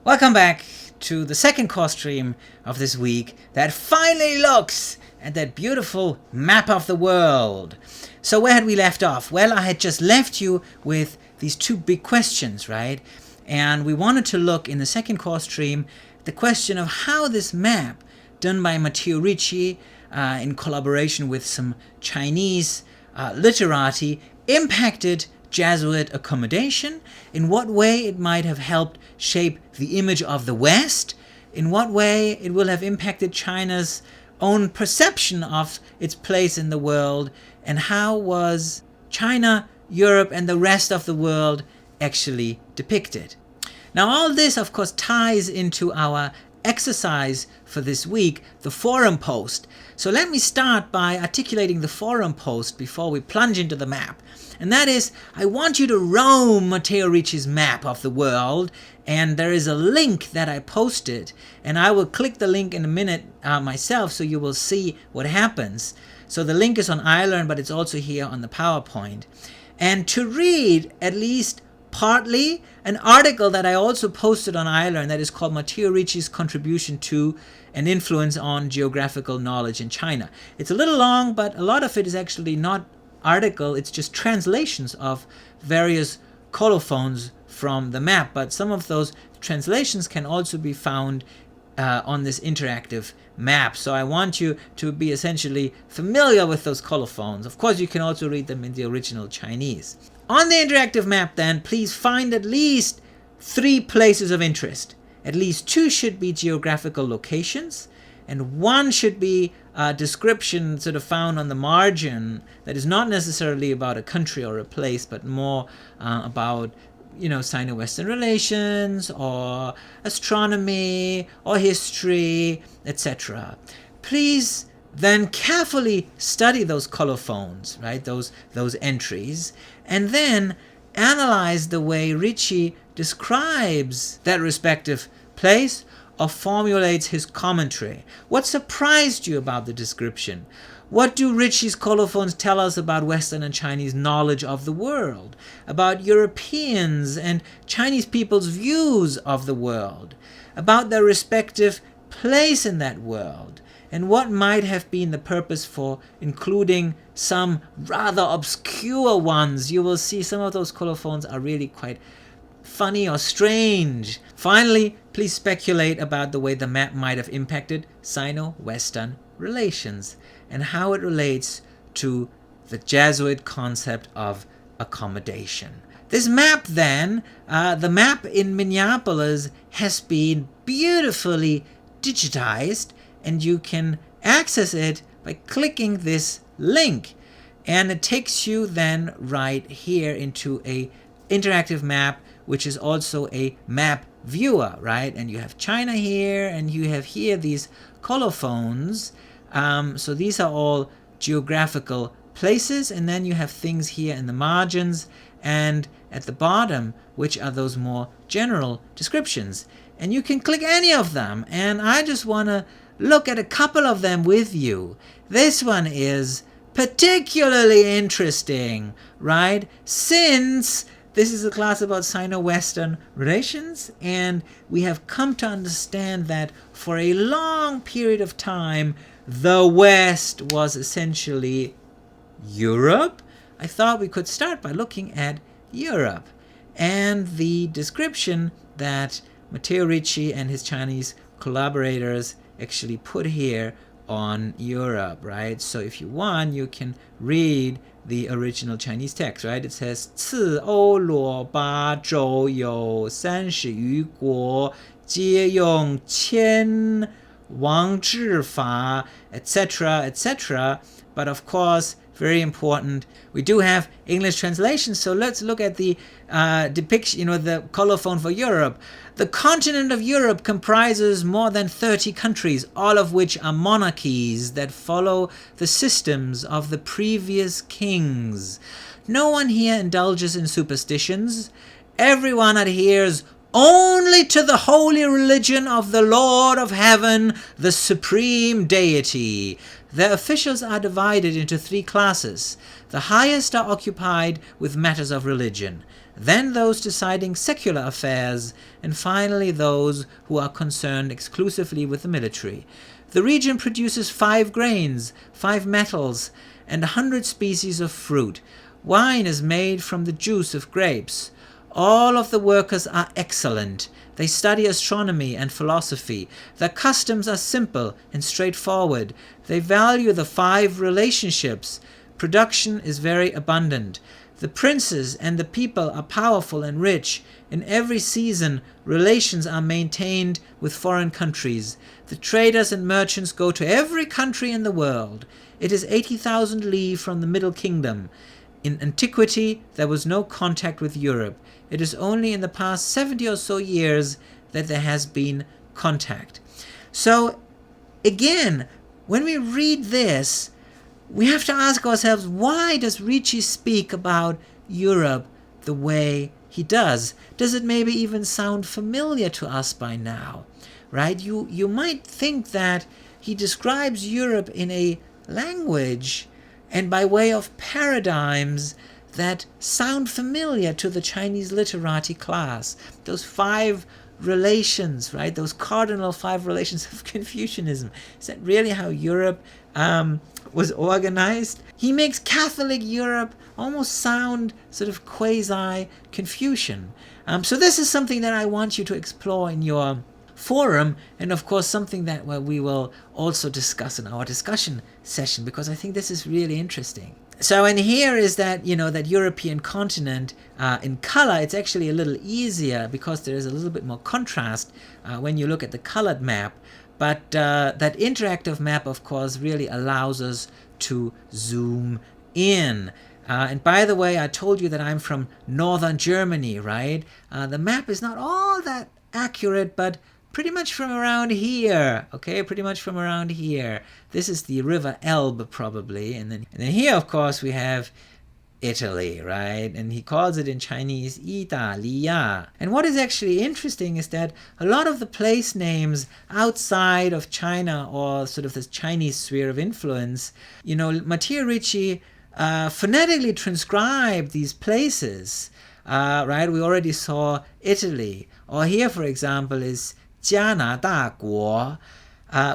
Welcome back to the second course stream of this week that finally looks at that beautiful map of the world. So where had we left off? Well, I had just left you with these two big questions, right? And we wanted to look in the second course stream at the question of how this map done by Matteo Ricci in collaboration with some Chinese literati impacted Jesuit accommodation, in what way it might have helped shape the image of the West, in what way it will have impacted China's own perception of its place in the world, and how was China, Europe, and the rest of the world actually depicted. Now all this, of course, ties into our exercise for this week, the forum post. So let me start by articulating the forum post before we plunge into the map. And that is, I want you to roam Matteo Ricci's map of the world, and there is a link that I posted, and I will click the link in a minute myself so you will see what happens. So the link is on iLearn, but it's also here on the PowerPoint. And to read at least partly an article that I also posted on iLearn that is called Matteo Ricci's Contribution to and Influence on Geographical Knowledge in China. It's a little long, but a lot of it is actually not article, it's just translations of various colophons from the map, but some of those translations can also be found on this interactive map. So I want you to be essentially familiar with those colophons. Of course, you can also read them in the original Chinese. On the interactive map then, please find at least 3 places of interest. At least 2 should be geographical locations, and 1 should be a description sort of found on the margin that is not necessarily about a country or a place, but more about, SinoWestern Relations or astronomy or history, etc. Please then carefully study those colophons, right? Those entries, and then analyze the way Ricci describes that respective place or formulates his commentary. What surprised you about the description? What do Ricci's colophons tell us about Western and Chinese knowledge of the world, about Europeans and Chinese people's views of the world, about their respective place in that world, and what might have been the purpose for including some rather obscure ones? You will see some of those colophons are really quite funny or strange. Finally, please speculate about the way the map might have impacted Sino-Western relations and how it relates to the Jesuit concept of accommodation. This map then, the map in Minneapolis, has been beautifully digitized, and you can access it by clicking this link. And it takes you then right here into a interactive map, which is also a map viewer, right? And you have China here, and you have here these colophons. So these are all geographical places, and then you have things here in the margins and at the bottom, which are those more general descriptions. And you can click any of them, and I just want to look at a couple of them with you. This one is particularly interesting, right? Since this is a class about Sino-Western relations, and we have come to understand that for a long period of time, the West was essentially Europe. I thought we could start by looking at Europe and the description that Matteo Ricci and his Chinese collaborators actually put here on Europe, right? So if you want, you can read the original Chinese text, right? It says 次欧罗巴州有30余国皆用签王制法 etc. etc. But of course, very important, we do have English translations, so let's look at the depiction, the colophon for Europe. The continent of Europe comprises more than 30 countries, all of which are monarchies that follow the systems of the previous kings. No one here indulges in superstitions. Everyone adheres only to the holy religion of the Lord of Heaven, the supreme deity. Their officials are divided into 3 classes. The highest are occupied with matters of religion. then those deciding secular affairs, and finally those who are concerned exclusively with the military. The region produces 5 grains, 5 metals, and 100 species of fruit. Wine is made from the juice of grapes. All of the workers are excellent. They study astronomy and philosophy. Their customs are simple and straightforward. They value the 5 relationships. Production is very abundant. The princes and the people are powerful and rich. In every season, relations are maintained with foreign countries. The traders and merchants go to every country in the world. It is 80,000 li from the Middle Kingdom. In antiquity, there was no contact with Europe. It is only in the past 70 or so years that there has been contact. So, again, when we read this, we have to ask ourselves, why does Ricci speak about Europe the way he does? Does it maybe even sound familiar to us by now? Right? You might think that he describes Europe in a language and by way of paradigms that sound familiar to the Chinese literati class. Those 5 relations, right? Those cardinal 5 relations of Confucianism. Is that really how Europe was organized? He makes Catholic Europe almost sound sort of quasi-Confucian. So this is something that I want you to explore in your forum, and of course something that we will also discuss in our discussion session, because I think this is really interesting. So, and here is that, that European continent in color. It's actually a little easier because there is a little bit more contrast when you look at the colored map. But that interactive map, of course, really allows us to zoom in. And by the way, I told you that I'm from northern Germany, right? The map is not all that accurate, but pretty much from around here, okay? Pretty much from around here. This is the River Elbe, probably. And then here, of course, we have Italy, right? And he calls it in Chinese Italia. And what is actually interesting is that a lot of the place names outside of China, or sort of this Chinese sphere of influence, Matteo Ricci phonetically transcribed these places, right? We already saw Italy. Or here, for example, is 加拿大国,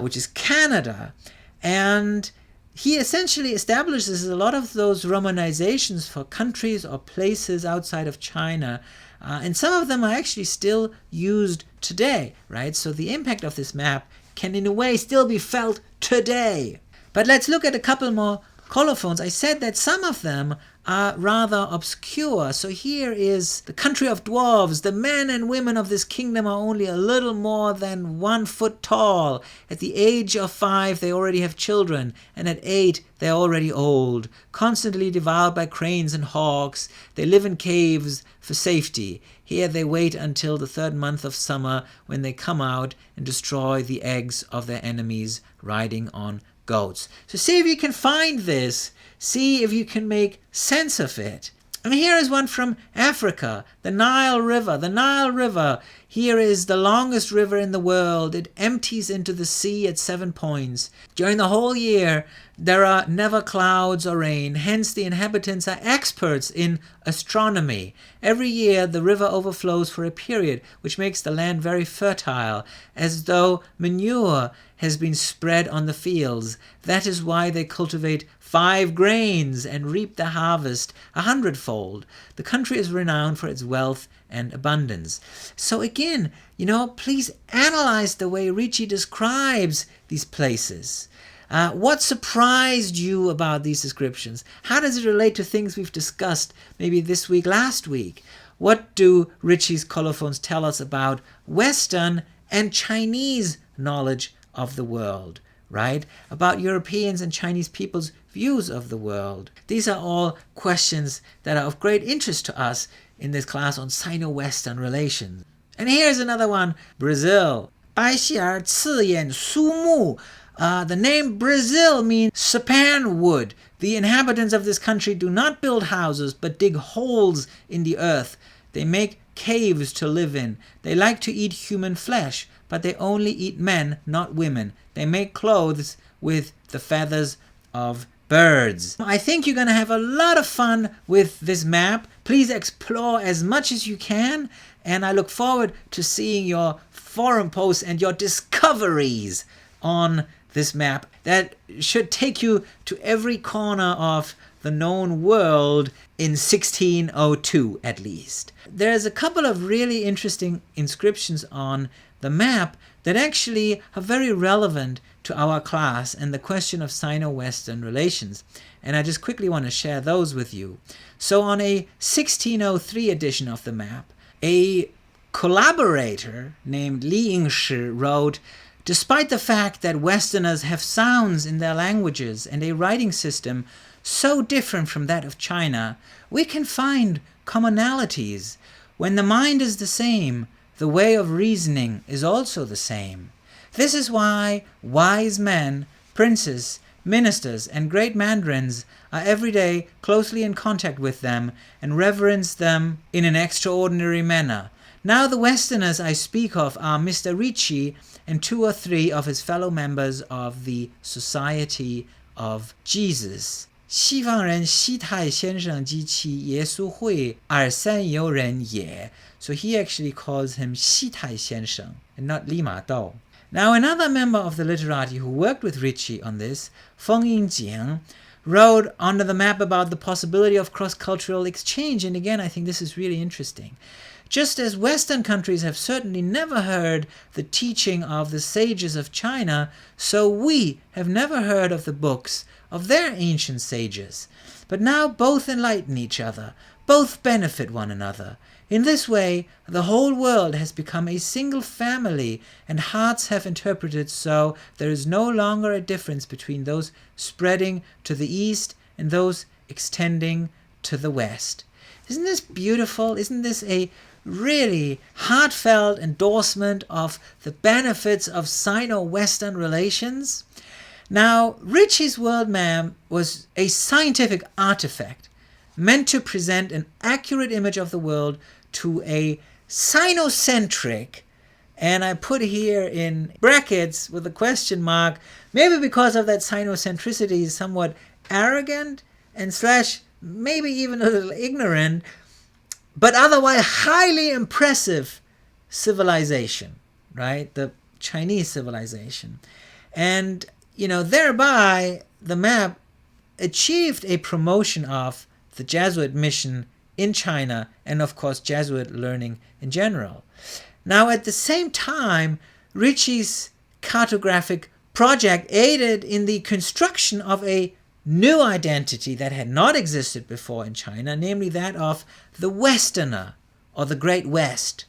which is Canada. And he essentially establishes a lot of those romanizations for countries or places outside of China. And some of them are actually still used today, right? So the impact of this map can in a way still be felt today. But let's look at a couple more colophons. I said that some of them are rather obscure. So here is the country of dwarves. The men and women of this kingdom are only a little more than 1 foot tall. At the age of 5, they already have children, and at 8, they're already old, constantly devoured by cranes and hawks. They live in caves for safety. Here they wait until the 3rd month of summer, when they come out and destroy the eggs of their enemies, riding on goats. So see if you can find this. See if you can make sense of it. And here is one from Africa, the Nile River. The Nile River, here is the longest river in the world. It empties into the sea at 7 points. During the whole year, there are never clouds or rain. Hence, the inhabitants are experts in astronomy. Every year, the river overflows for a period, which makes the land very fertile, as though manure has been spread on the fields. That is why they cultivate 5 grains and reap the harvest 100-fold. The country is renowned for its wealth and abundance. So again, please analyze the way Ricci describes these places. What surprised you about these descriptions? How does it relate to things we've discussed maybe this week, last week? What do Ricci's colophons tell us about Western and Chinese knowledge of the world, right? About Europeans and Chinese people's views of the world. These are all questions that are of great interest to us in this class on Sino-Western Relations. And here's another one, Brazil. 白皙而刺眼肃穆. The name Brazil means sapan wood. The inhabitants of this country do not build houses, but dig holes in the earth. They make caves to live in. They like to eat human flesh, but they only eat men, not women. They make clothes with the feathers of birds. I think you're going to have a lot of fun with this map. Please explore as much as you can, and I look forward to seeing your forum posts and your discoveries on this map that should take you to every corner of the known world in 1602 at least. There's a couple of really interesting inscriptions on the map that actually are very relevant to our class and the question of Sino-Western relations. And I just quickly want to share those with you. So on a 1603 edition of the map, a collaborator named Li Yingshi wrote, "Despite the fact that Westerners have sounds in their languages and a writing system so different from that of China, we can find commonalities. When the mind is the same, the way of reasoning is also the same. This is why wise men, princes, ministers, and great mandarins are every day closely in contact with them and reverence them in an extraordinary manner. Now the Westerners I speak of are Mr. Ricci and 2 or 3 of his fellow members of the Society of Jesus. 西方人西太先生及其耶稣会二三友人也." So he actually calls him 西太先生 and not Li Ma Dou. Now another member of the literati who worked with Ricci on this, Feng Yingjing, wrote onto the map about the possibility of cross-cultural exchange, and again I think this is really interesting. Just as Western countries have certainly never heard the teaching of the sages of China, so we have never heard of the books of their ancient sages. But now both enlighten each other, both benefit one another. In this way, the whole world has become a single family, and hearts have interpreted so there is no longer a difference between those spreading to the east and those extending to the west. Isn't this beautiful? Isn't this a really heartfelt endorsement of the benefits of Sino-Western relations? Now, Ricci's world map was a scientific artifact meant to present an accurate image of the world to a Sinocentric, and I put here in brackets with a question mark, maybe because of that Sinocentricity is somewhat arrogant and slash maybe even a little ignorant, but otherwise highly impressive civilization, right? The Chinese civilization. And, thereby the map achieved a promotion of the Jesuit mission in China and, of course, Jesuit learning in general. Now, at the same time, Ricci's cartographic project aided in the construction of a new identity that had not existed before in China, namely that of the Westerner, or the Great West,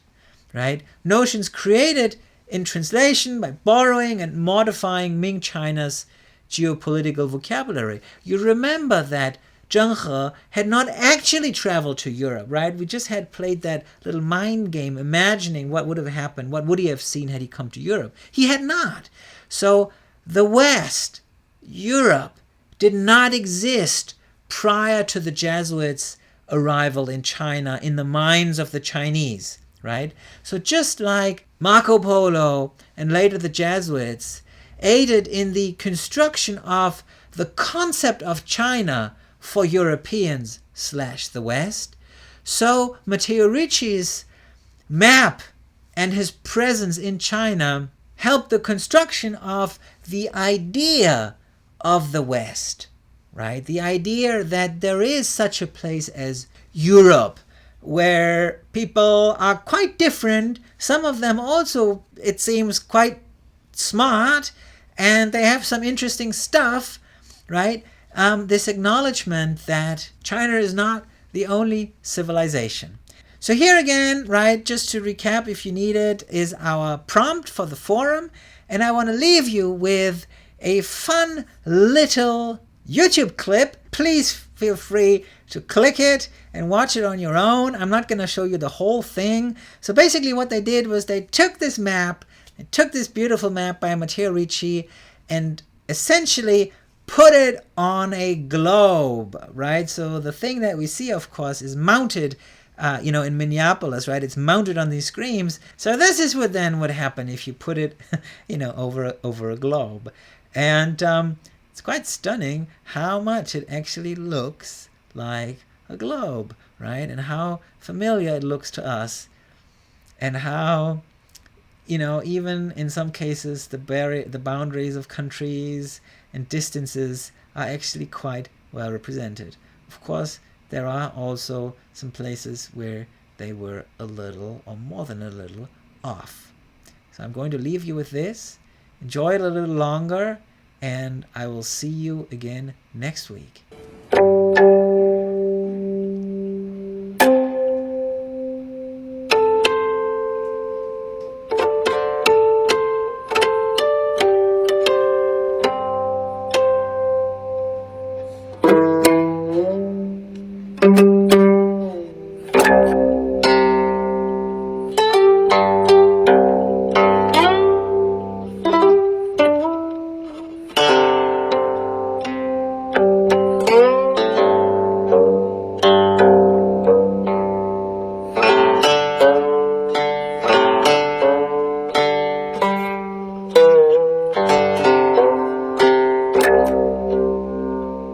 right? Notions created in translation by borrowing and modifying Ming China's geopolitical vocabulary. You remember that Zheng He had not actually traveled to Europe, right? We just had played that little mind game, imagining what would have happened, what would he have seen had he come to Europe. He had not. So the West, Europe, did not exist prior to the Jesuits' arrival in China in the minds of the Chinese, right? So just like Marco Polo and later the Jesuits aided in the construction of the concept of China for Europeans / the West, so Matteo Ricci's map and his presence in China helped the construction of the idea of the West, right? The idea that there is such a place as Europe, where people are quite different. Some of them also, it seems, quite smart, and they have some interesting stuff, right? This acknowledgement that China is not the only civilization. So here again, right, just to recap if you need it, is our prompt for the forum. And I want to leave you with a fun little YouTube clip. Please feel free to click it and watch it on your own. I'm not going to show you the whole thing. So basically what they did was they took this map, they took this beautiful map by Matteo Ricci and essentially put it on a globe, right? So the thing that we see, of course, is mounted in Minneapolis, right? It's mounted on these screens. So this is what then would happen if you put it, over a globe. And it's quite stunning how much it actually looks like a globe, right? And how familiar it looks to us, and how, even in some cases, the boundaries of countries and distances are actually quite well represented. Of course, there are also some places where they were a little, or more than a little, off. So I'm going to leave you with this. Enjoy it a little longer, and I will see you again next week.